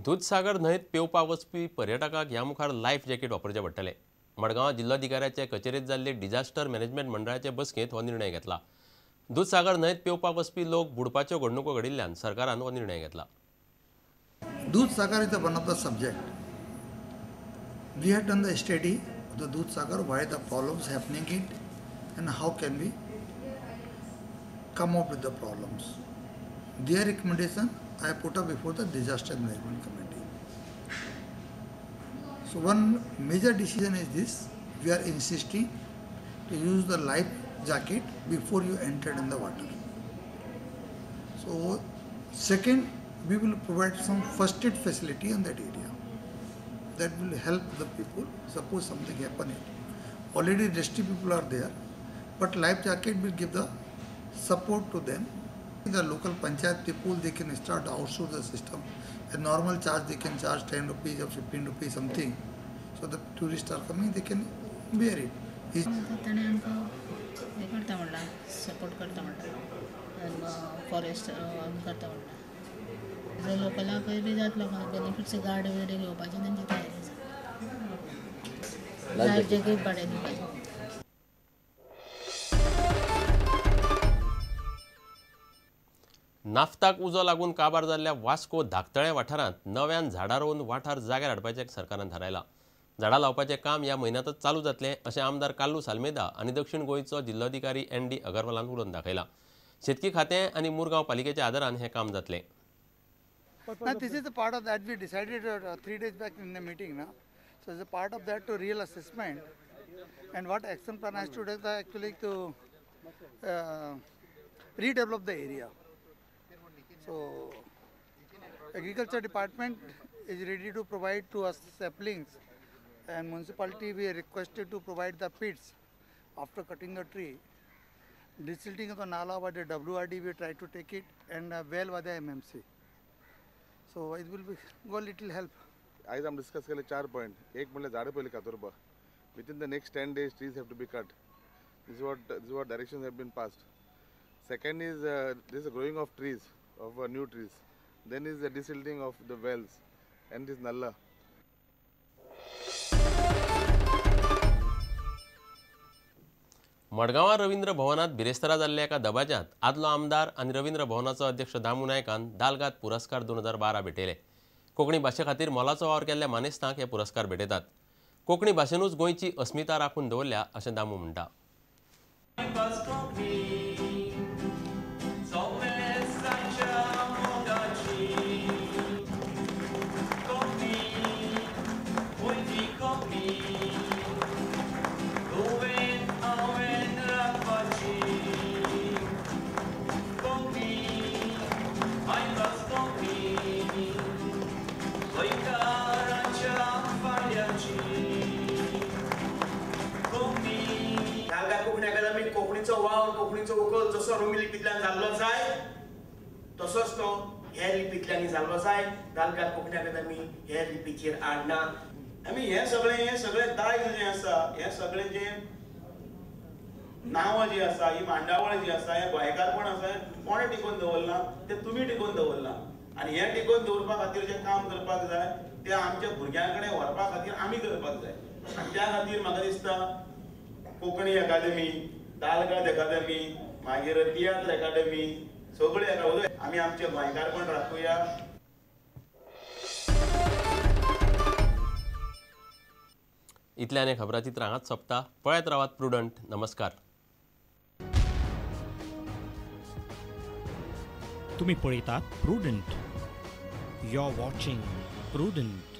दूधसागर न्हंयत पेवपाक वचपी पर्यटकांक ह्या मुखार लायफ जॅकेट वापरचें पडटलें. मडगांव जिल्लोधिकाऱ्याचे कचेरेंत जाल्ले डिझास्टर मॅनेजमेंट मंडळाचे बसकेंत हो निर्णय घेतला. दूधसागर न्हंयत पेवपाक वचपी लोक बुडपाच्यो घडणुको घडिल्ल्यान सरकारान हो निर्णय घेतला. Dudhsagar is one of the subject. We had done the study of the Dudhsagar, why the problems happening it, and how can we come up with the problems. Their recommendation I have put up before the Disaster Management Committee. So one major decision is this: we are insisting to use the life jacket before you enter in the water. So second, we will provide some first aid facility in that area. That will help the people. Suppose something happen, already rescue people are there, but life jacket will give the support to them. The local panchayat people, they can start to outsource the system. A normal charge they can charge 10 rupees or 15 rupees something. So the tourists are coming, they can bear it. Support करता म्हणटा forest करता म्हणटा जो लोकलांक बी जात लोकांक benefits guard वगैरे घेवपाचे तांची तयारी आसा. लायफ जॅकेट भाड्यान दिवपाचें. नाफ्ताक उजो लागून काबार जाल्ल्या वास्को धाकतळे वाठारांत नव्यान झाडां रोवन वाठार जाग्यार हाडपाचें सरकारान थारायलां. झाडां लावपाचें काम ह्या म्हयन्यांतच चालू जातलें अशें आमदार काल्लू साल्मेदा आनी दक्षिण गोंयचो जिल्लोधिकारी ND अगरवालान उलोवन दाखयलां. शेतकी खातें आनी मुरगांव पालिकेच्या आदारान हें काम जातलें. Now this is a part of that we decided 3 days back in the meeting. So as a part of that to real assessment and what action plan has to take actually to redevelop the area. So agriculture department is ready to provide to us saplings and municipality we are requested to provide the pits after cutting the tree. Desilting of the nala by the WRD we try to take it and well by the MMC. So it will be go little help. आज हम discuss केले 4 point. एक म्हणले झाडे पहिले कातरपा. Within the next 10 days trees have to be cut. This is what directions have been passed. Second is there is a growing of trees of new trees. Then is the desilting of the wells and this nalla. मडगांवां रवींद्र भवनात बिरेस्तारा जाल्ल्या एका दबाज्यांत आदलो आमदार आनी रवींद्र भवनाचो अध्यक्ष दामू नायकान दालगाद पुरस्कार 2012 भेटयले. कोंकणी भाशे खातीर मोलाचो वावर केल्ल्या मानेस्तांक हे पुरस्कार भेटयतात. कोंकणी भाशेनूच गोंयची अस्मिता राखून दवरल्या अशें दामू म्हणटा. कोंकणीचो वावर कोंकणीचो उखल जसो रोमी लिपींतल्यान जाल्लो जाय तसोच तो हेर लिपींतल्यान जाल्लो जाय. दालगाद कोंकणी अकादमी हेर लिपीचेर आडना. आमी हे सगळे दायज जे आसा हे सगळे जे नांवां जी आसा ही मांडावळ जी आसा हे गोंयकारपण आसा कोणे टिकोवन दवरला ते तुमी टिकोवन दवरला आनी हे टिकोवन दवरपा खातीर जे काम करपाक जाय ते आमच्या भुरग्यां कडेन व्हरपा खातीर आमी करपाक जाय. आनी त्या खातीर म्हाका दिसता कोंकणी अकादमी दालगाद अकादमी मागीर तियात्र अकादमी सगळे आमी आमचे गोंयकारपण राखुया. इतल्यान हे खबराचित्र हांगाच सोंपता. पळयत रावात प्रुडंट. नमस्कार. तुम्ही पळयतात Prudent. You are watching prudent.